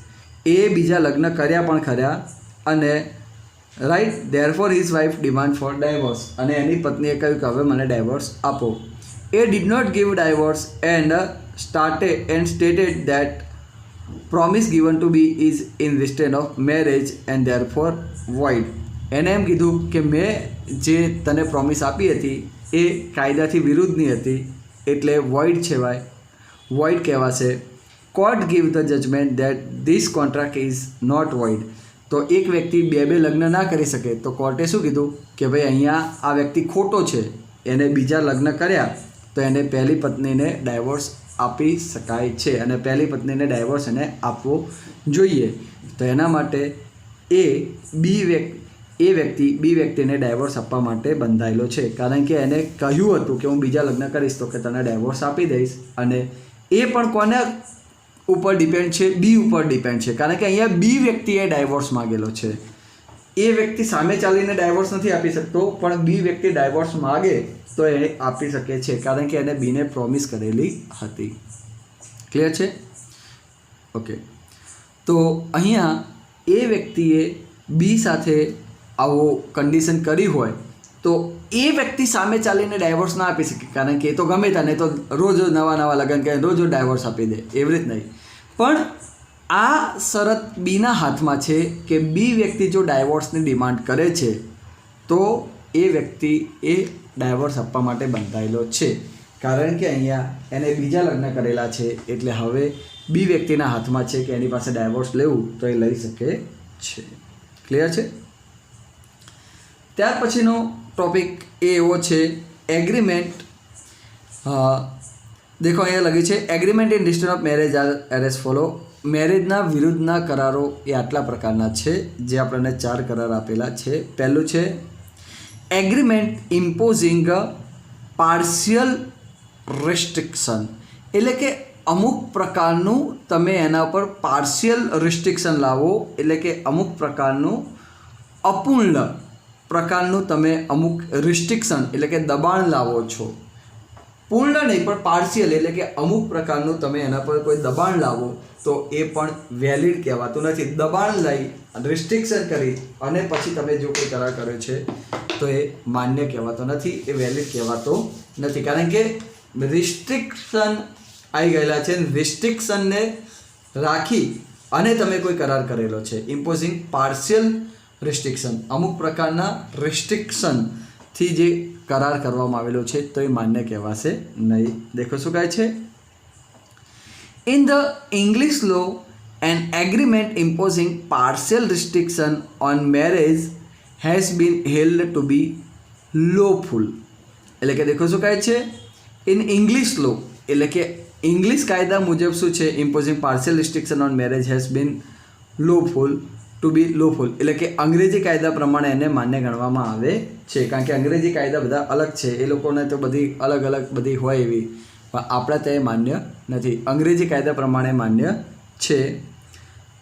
S1: એ બીજા લગ્ન કર્યા પણ ખરા અને right, therefore his wife demand for divorce, અને એની પત્નીએ કહ્યું કે હવે મને ડાયવોર્સ આપો. એ did not give divorce and stated that promise given to be is in respect of marriage and therefore void. એને એમ કીધું કે મેં જે તને પ્રોમિસ આપી હતી એ કાયદાથી વિરુદ્ધની હતી એટલે વોઇડ કહેવાશે. Court give the judgement that this contract is not void. તો એક વ્યક્તિ બે લગ્ન ના કરી શકે તો કોર્ટે શું કીધું કે ભાઈ અહીંયા આ વ્યક્તિ ખોટો છે, એને બીજા લગ્ન કર્યા તો એને પહેલી પત્નીને ડાયવોર્સ આપી શકાય છે અને પહેલી પત્નીને ડાયવોર્સ એને આપવો જોઈએ. તો એના માટે એ વ્યક્તિ બી વ્યક્તિને ડાયવોર્સ આપવા માટે બંધાયેલો છે, કારણ કે એને કહ્યું હતું કે હું બીજા લગ્ન કરીશ તો કે તને ડાયવોર્સ આપી દઈશ. અને એ પણ કોના ઉપર ડિપેન્ડ છે? બી ઉપર ડિપેન્ડ છે, કારણ કે અહીંયા બી વ્યક્તિએ ડાયવોર્સ માગેલો છે. એ વ્યક્તિ સામે ચાલીને ડાયવોર્સ નથી આપી શકતો, પણ બી વ્યક્તિ ડાયવોર્સ માગે તો એ આપી શકે છે, કારણ કે એને બીને પ્રોમિસ કરેલી હતી. ક્લિયર છે? ઓકે. તો અહીંયા એ વ્યક્તિએ બી સાથે આવો કન્ડિશન કરી હોય તો એ વ્યક્તિ સામે ચાલીને ડાયવોર્સ ના આપી શકે, કારણ કે એ તો ગમે તને તો રોજ નવા લગ્ન કરે, રોજ ડાયવોર્સ આપી દે, એવી રીત નહીં. પણ આ શરત બીના હાથમાં છે કે બી વ્યક્તિ જો ડાયવોર્સની ડિમાન્ડ કરે છે તો એ વ્યક્તિ એ ડાયવોર્સ આપવા માટે બંધાયેલો છે, કારણ કે અહીંયા એને બીજા લગ્ન કરેલા છે એટલે હવે બી વ્યક્તિના હાથમાં છે કે એની પાસે ડાયવોર્સ લેવું તો એ લઈ શકે છે. ક્લિયર છે? ત્યાર પછીનો ટોપિક એ એવો છે એગ્રીમેન્ટ. દેખો અહીંયા લખ્યું છે agreement in relation of marriage are as follow. મેરેજના વિરુદ્ધના કરારો એ આટલા પ્રકારના છે, જે આપણને 4 કરાર આપેલા છે. પહેલું છે એગ્રીમેન્ટ ઇમ્પોઝિંગ પાર્શિયલ રિસ્ટ્રિક્શન, એટલે કે અમુક પ્રકારનું તમે એના ઉપર પાર્શિયલ રિસ્ટ્રિક્શન લાવો, એટલે કે અમુક પ્રકારનું અપૂર્ણ પ્રકારનું તમે અમુક રિસ્ટ્રિક્શન એટલે કે દબાણ લાવો છો. પૂર્ણ નહીં પણ પાર્શિયલ, એટલે કે અમુક પ્રકારનું તમે એના પર કોઈ દબાણ લાવો તો એ પણ વેલિડ કહેવાતું નથી. દબાણ લઈ રિસ્ટ્રિક્શન કરી અને પછી તમે જો કોઈ કરાર કર્યો છે તો એ માન્ય કહેવાતો નથી, એ વેલિડ કહેવાતો નથી, કારણ કે રિસ્ટ્રિક્શન આવી ગયેલા છે. રિસ્ટ્રિક્શનને રાખી અને તમે કોઈ કરાર કરેલો છે. ઇમ્પોઝિંગ પાર્શિયલ રિસ્ટ્રિક્શન, અમુક પ્રકારના રિસ્ટ્રિક્શનથી જે કરાર કરવામાં આવેલો છે તો એ માન્ય કહેવાશે નહીં. દેખો શું કહે છે, in the English law an agreement imposing partial restriction on marriage has been held to be lawful. એટલે કે દેખો શું કહે છે, ઇન ઇંગ્લિશ લો એટલે કે ઇંગ્લિશ કાયદા મુજબ શું છે, imposing partial restriction on marriage has been lawful to be lawful, એટલે કે અંગ્રેજી કાયદા પ્રમાણે એને માન્ય ગણવામાં આવે છે. કારણ કે અંગ્રેજી કાયદા બધા અલગ છે, એ લોકોને તો બધી અલગ બધી હોય એવી, પણ આપણા ત્યાં માન્ય નથી. અંગ્રેજી કાયદા પ્રમાણે માન્ય છે.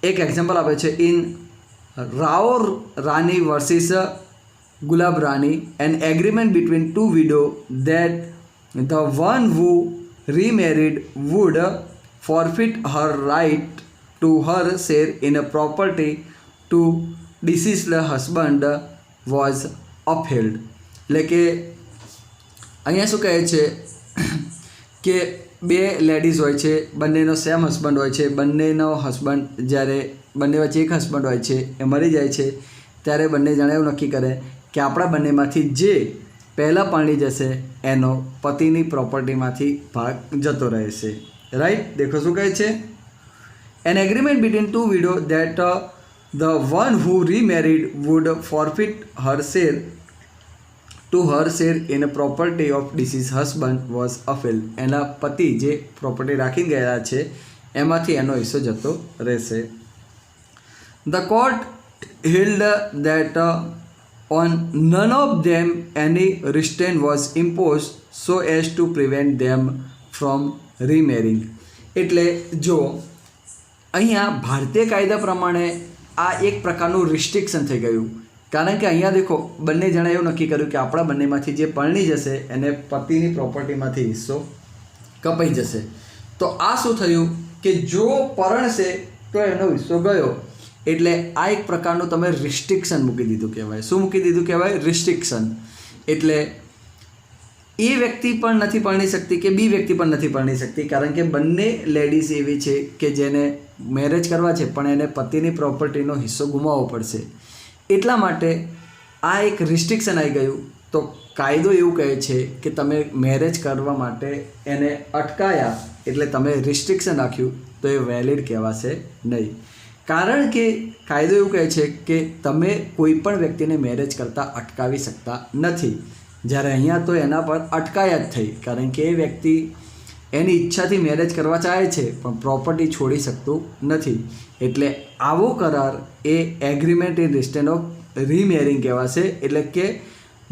S1: એક એક્ઝામ્પલ આપે છે, in Rao Rani versus Gulab Rani, an agreement between 2 widow that the one who remarried would forfeit her right to her share in a property to deceased husband was upheld. એટલે કે અહીંયા શું કહે છે કે 2 લેડીઝ હોય છે, બંનેનો સેમ હસબન્ડ હોય છે, બંનેનો હસબન્ડ જ્યારે બંને વચ્ચે એક હસબન્ડ હોય છે એ મરી જાય છે ત્યારે બંને જણા એવું નક્કી કરે કે આપણા બંનેમાંથી જે પહેલાં પરણી જશે એનો પતિની પ્રોપર્ટીમાંથી ભાગ જતો રહેશે. રાઈટ? દેખો શું કહે છે, an agreement between 2 widow that the one who remarried would forfeit her share to her share in a property of deceased husband was upheld. એના પતિ જે પ્રોપર્ટી રાખીને ગયેલા છે એમાંથી એનો હિસ્સો જતો રહેશે. The court held that on none of them any restraint was imposed so as to prevent them from remarrying. એટલે જો અહીંયા ભારતીય કાયદા પ્રમાણે આ એક પ્રકારનું રિસ્ટ્રિક્શન થઈ ગયું, કારણ કે અહીંયા દેખો બંને જણા એવું નક્કી કર્યું કે આપણા બંનેમાંથી જે પરણી જશે એને પતિની પ્રોપર્ટીમાંથી હિસ્સો કપાઈ જશે. તો આ શું થયું કે જો પરણશે તો એનો હિસ્સો ગયો. એટલે આ એક પ્રકારનું તમે રિસ્ટ્રિક્શન મૂકી દીધું કહેવાય. શું મૂકી દીધું કહેવાય? રિસ્ટ્રિક્શન. એટલે એ વ્યક્તિ પણ નથી પરણી શકતી કે બી વ્યક્તિ પણ નથી પરણી શકતી, કારણ કે બંને લેડીઝ એવી છે કે જેને મેરેજ કરવા છે પણ એને પતિની પ્રોપર્ટીનો હિસ્સો ગુમાવવો પડશે. એટલા માટે આ એક રિસ્ટ્રિક્શન આવી ગયું. તો કાયદો એવું કહે છે કે તમે મેરેજ કરવા માટે એને અટકાયા એટલે તમે રિસ્ટ્રિક્શન રાખ્યું તો એ વેલિડ કહેવાશે નહીં. કારણ કે કાયદો એવું કહે છે કે તમે કોઈ પણ વ્યક્તિને મેરેજ કરતાં અટકાવી શકતા નથી. જ્યારે અહીંયા તો એના પર અટકાયા જ થઈ, કારણ કે એ વ્યક્તિ એની ઈચ્છાથી મેરેજ કરવા ચાહે છે પણ પ્રોપર્ટી છોડી શકતું નથી. એટલે આવો કરાર એ એગ્રીમેન્ટ ઇન રિસ્ટ્રેન્ટ ઓફ રીમેરિંગ કહેવાશે. એટલે કે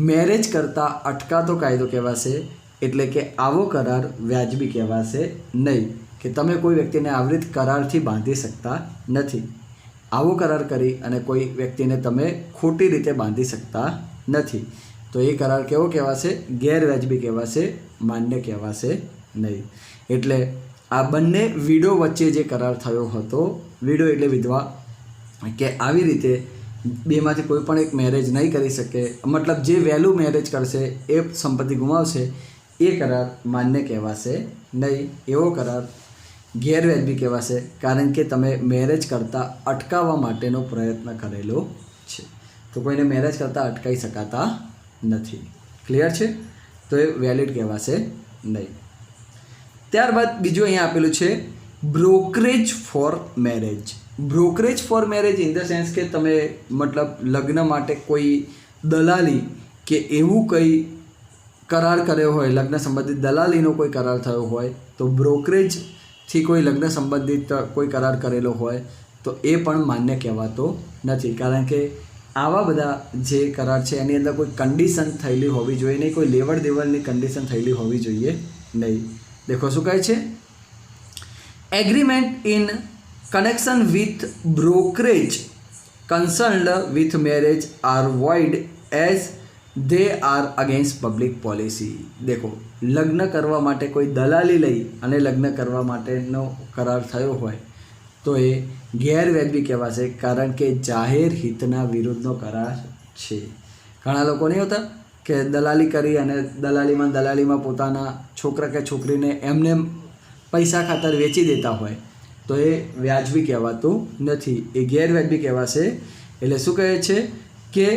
S1: મેરેજ કરતાં અટકાતો કાયદો કહેવાશે. એટલે કે આવો કરાર વ્યાજબી કહેવાશે નહીં, કે તમે કોઈ વ્યક્તિને આવી રીતે કરારથી બાંધી શકતા નથી. આવો કરાર કરી અને કોઈ વ્યક્તિને તમે ખોટી રીતે બાંધી શકતા નથી. તો એ કરાર કેવો કહેવાશે? ગેરવ્યાજબી કહેવાશે, માન્ય કહેવાશે નહીં. એટલે આ બંને વિડો વચ્ચે જે કરાર થયો હતો, વિડો એટલે વિધવા, કે આવી રીતે બેમાંથી કોઈ પણ એક મેરેજ નહીં કરી શકે, મતલબ જે વહેલું મેરેજ કરશે એ સંપત્તિ ગુમાવશે, એ કરાર માન્ય કહેવાશે નહીં. એવો કરાર ગેરવ્યાજબી કહેવાશે, કારણ કે તમે મેરેજ કરતાં અટકાવવા માટેનો પ્રયત્ન કરેલો છે. તો કોઈને મેરેજ કરતાં અટકાવી શકાતા નથી. ક્લિયર છે? તો એ વેલિડ કહેવાશે નહીં. ત્યારબાદ બીજું અહીંયા આપેલું છે brokerage for marriage. Brokerage for marriage in the sense કે તમે મતલબ લગ્ન માટે કોઈ દલાલી કે એવું કંઈ કરાર કર્યો હોય, લગ્ન સંબંધિત દલાલીનો કોઈ કરાર થયો હોય, તો બ્રોકરેજથી કોઈ લગ્ન સંબંધિત કોઈ કરાર કરેલો હોય તો એ પણ માન્ય કહેવાતો નથી. કારણ કે આવા બધા જે કરાર છે એની અંદર કોઈ કન્ડિશન થયેલી હોવી જોઈએ નહીં, કોઈ લેવડ દેવડની કન્ડિશન થયેલી હોવી જોઈએ નહીં. દેખો શું કહે છે? Agreement in connection with brokerage concerned with marriage are void as they are against public policy. દેખો લગ્ન કરવા માટે કોઈ દલાલી લઈ અને લગ્ન કરવા માટેનો કરાર થયો હોય તો એ ગેરવ્યાજબી કહેવાશે, કારણ કે જાહેર હિતના વિરુદ્ધનો કરાર છે. ઘણા લોકો નહીં હોતા કે દલાલી કરી અને દલાલીમાં પોતાના છોકરા કે છોકરીને એમને પૈસા ખાતર વેચી દેતા હોય, તો એ વ્યાજબી કહેવાતું નથી, એ ગેરવ્યાજબી કહેવાશે. એટલે શું કહે છે કે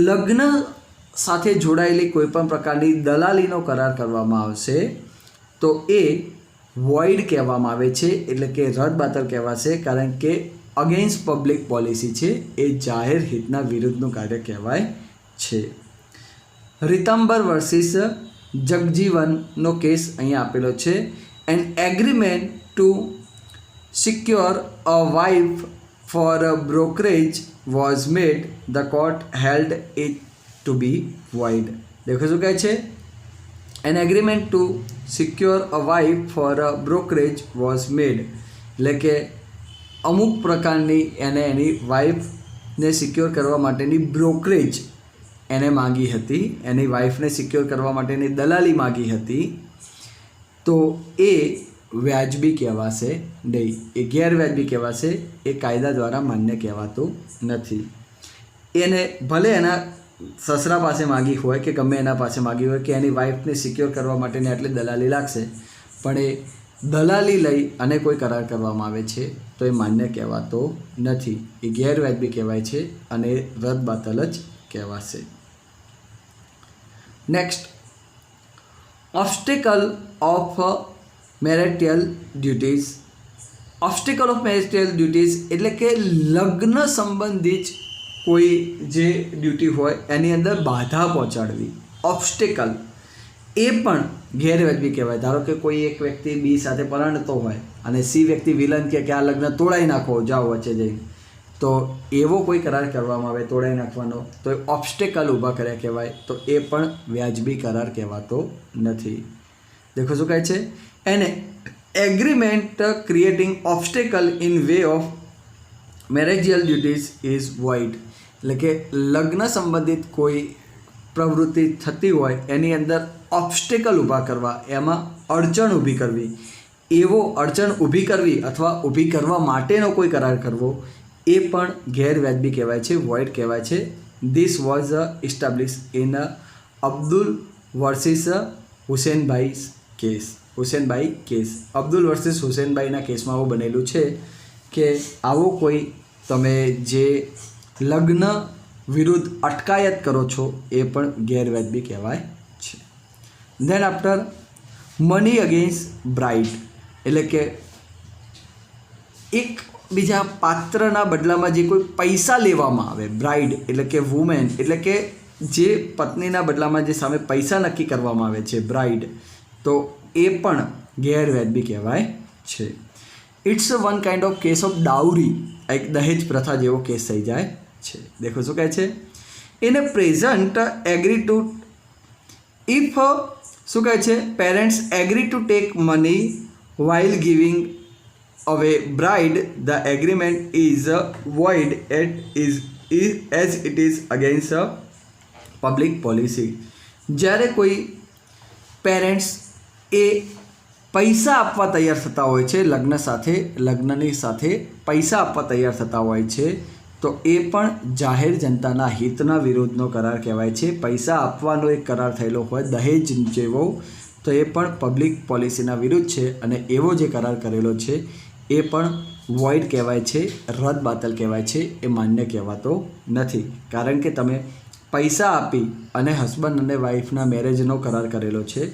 S1: લગ્ન સાથે જોડાયેલી કોઈપણ પ્રકારની દલાલીનો કરાર કરવામાં આવશે તો એ વોઇડ કહેવામાં આવે છે. એટલે કે રદબાતલ કહેવાશે, કારણ કે અગેન્સ્ટ પબ્લિક પોલિસી છે, એ જાહેર હિતના વિરુદ્ધનું કાર્ય કહેવાય છે. રીતાંબર વર્સિસ જગજીવનનો કેસ અહીંયા આપેલો છે. An agreement to secure a wife for a brokerage was made, the court held it to be void. દેખો શું કહે છે? An agreement to secure a wife for a brokerage was made. એટલે કે અમુક પ્રકારની એને એની વાઇફને સિક્યોર કરવા માટેની બ્રોકરેજ એને માગી હતી, એની વાઇફને સિક્યોર કરવા માટેની દલાલી માગી હતી, તો એ વ્યાજબી કહેવાશે નહીં, એ ગેરવ્યાજબી કહેવાશે, એ કાયદા દ્વારા માન્ય કહેવાતું નથી. એને ભલે એના સસરા પાસે માગી હોય કે ગમે એના પાસે માગી હોય કે એની વાઇફને સિક્યોર કરવા માટેની આટલી દલાલી લાગશે, પણ એ દલાલી લઈ અને કોઈ કરાર કરવામાં આવે છે તો એ માન્ય કહેવાતો નથી, એ ગેરવ્યાજબી કહેવાય છે અને રદબાતલ જ કહેવાશે. Next, obstacle of marital duties. Obstacle of marital duties એટલે કે લગ્ન સંબંધિત કોઈ જે ડ્યુટી હોય એની અંદર બાધા પહોંચાડવી, ઓબ્સ્ટેકલ, એ પણ ગેરવ્યાજબી કહેવાય. ધારો કે કોઈ એક વ્યક્તિ બી સાથે પરણતો હોય અને સી વ્યક્તિ વિલન કે આ લગ્ન તોડાવી નાખો, જાઓ વચ્ચે જઈને, તો એવો કોઈ કરાર કરવામાં આવે તોડાઈ નાખવાનો તો એ ઓબ્સ્ટેકલ ઊભા કર્યા કહેવાય, તો એ પણ વ્યાજબી કરાર કહેવાતો નથી. દેખો શું કહે છે, એને agreement creating obstacle in way of marital duties is void. એટલે કે લગ્ન સંબંધિત કોઈ પ્રવૃત્તિ થતી હોય એની અંદર ઓબ્સ્ટેકલ ઊભા કરવા, એમાં અડચણ ઊભી કરવી, એવો અડચણ ઊભી કરવી અથવા ઊભી કરવા માટેનો કોઈ કરાર કરવો એ પણ ગેરવ્યાજબી કહેવાય છે, વોઇડ કહેવાય છે. This was establish in Abdul versus Husenbhai case. Husenbhai case, Abdul versus હુસેનભાઈના કેસમાં આવું બનેલું છે કે આવો કોઈ તમે જે લગ્ન વિરુદ્ધ અટકાયત કરો છો એ પણ ગેરવ્યાજબી કહેવાય છે. Than after money against bride, એટલે કે એક બીજા પાત્રના બદલામાં જે કોઈ પૈસા લેવામાં આવે, બ્રાઇડ એટલે કે વુમેન એટલે કે જે પત્નીના બદલામાં જે સામે પૈસા નક્કી કરવામાં આવે છે બ્રાઇડ, તો એ પણ ગેરવ્યાજબી કહેવાય છે. It's one kind of case of dowry, એક દહેજ પ્રથા જેવો કેસ થઈ જાય છે. દેખો શું કહે છે, in A present agri two, if શું કહે છે, parents agri to take money while giving away bride, the agreement is void as it is against public policy. જ્યારે કોઈ પેરેન્ટ્સ એ પૈસા આપવા તૈયાર થતા હોય છે, લગ્નની સાથે પૈસા આપવા તૈયાર થતા હોય છે, તો એ પણ જાહેર જનતાના હિતના વિરુદ્ધનો કરાર કહેવાય છે. પૈસા આપવાનો એક કરાર થયેલો હોય દહેજ જેવો, તો એ પણ પબ્લિક પોલિસીના વિરુદ્ધ છે અને એવો જે કરાર કરેલો છે એ પણ વોઇડ કહેવાય છે, રદ બાતલ કહેવાય છે, એ માન્ય કહેવાતો નથી. કારણ કે તમે પૈસા આપી અને હસબન્ડ અને વાઈફના મેરેજનો કરાર કરેલો છે,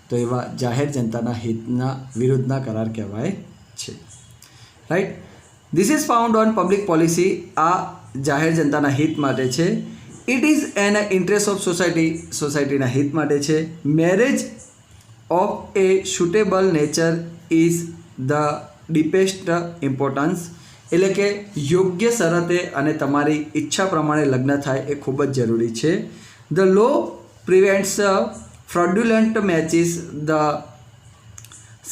S1: તો એવા જાહેર જનતાના હિતના વિરુદ્ધના કરાર કહેવાય છે. Right, this is found on public policy. આ જાહેર જનતાના હિત માટે છે. It is an interest of સોસાયટીના હિત માટે છે. Marriage of a suitable nature is the deepest importance, એટલે કે યોગ્ય શરતે અને તમારી ઈચ્છા પ્રમાણે લગ્ન થાય એ ખૂબ જ જરૂરી છે. The law prevents fraudulent matches. The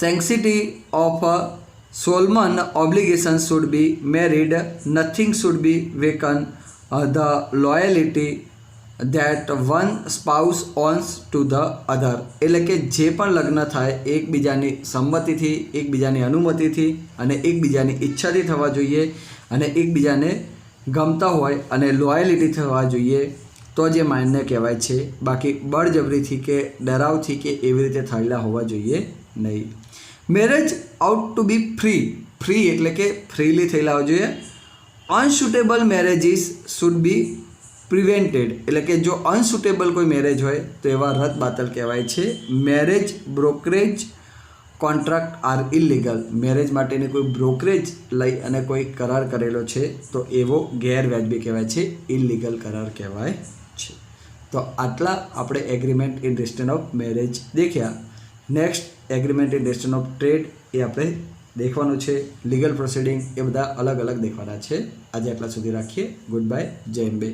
S1: sanctity of solemn obligations should be married. Nothing should be weaken the loyalty that one spouse owns to the other. એટલે કે જે પણ લગ્ન થાય એકબીજાની સંમતિથી, એકબીજાની અનુમતિથી અને એકબીજાની ઈચ્છાથી થવા જોઈએ અને એકબીજાને ગમતા હોય અને લોયલિટી થવા જોઈએ, તો જે માન્ય કહેવાય છે. બાકી બળજબરીથી કે ડરાવથી કે એવી રીતે થયેલા હોવા જોઈએ નહીં. Marriage out two be free એટલે કે ફ્રીલી થયેલા હોવા જોઈએ. અનસુટેબલ મેરેજીસ શુડ બી પ્રિવેન્ટેડ, એટલે કે જો અનસુટેબલ કોઈ મેરેજ હોય તો એવા રદ બાતલ કહેવાય છે. Marriage brokerage contract are illegal, marriage માટેની કોઈ બ્રોકરેજ લઈ અને કોઈ કરાર કરેલો છે તો એવો ગેરવ્યાજબી કહેવાય છે, ઇલીગલ કરાર કહેવાય છે. તો આટલા આપણે agreement in relation of marriage દેખ્યા. Next agreement in relation of trade એ આપણે દેખવાનું છે. લીગલ પ્રોસિડિંગ એ બધા અલગ અલગ દેખવાના છે. આજે આટલા સુધી રાખીએ. ગુડ બાય, જય અંબે.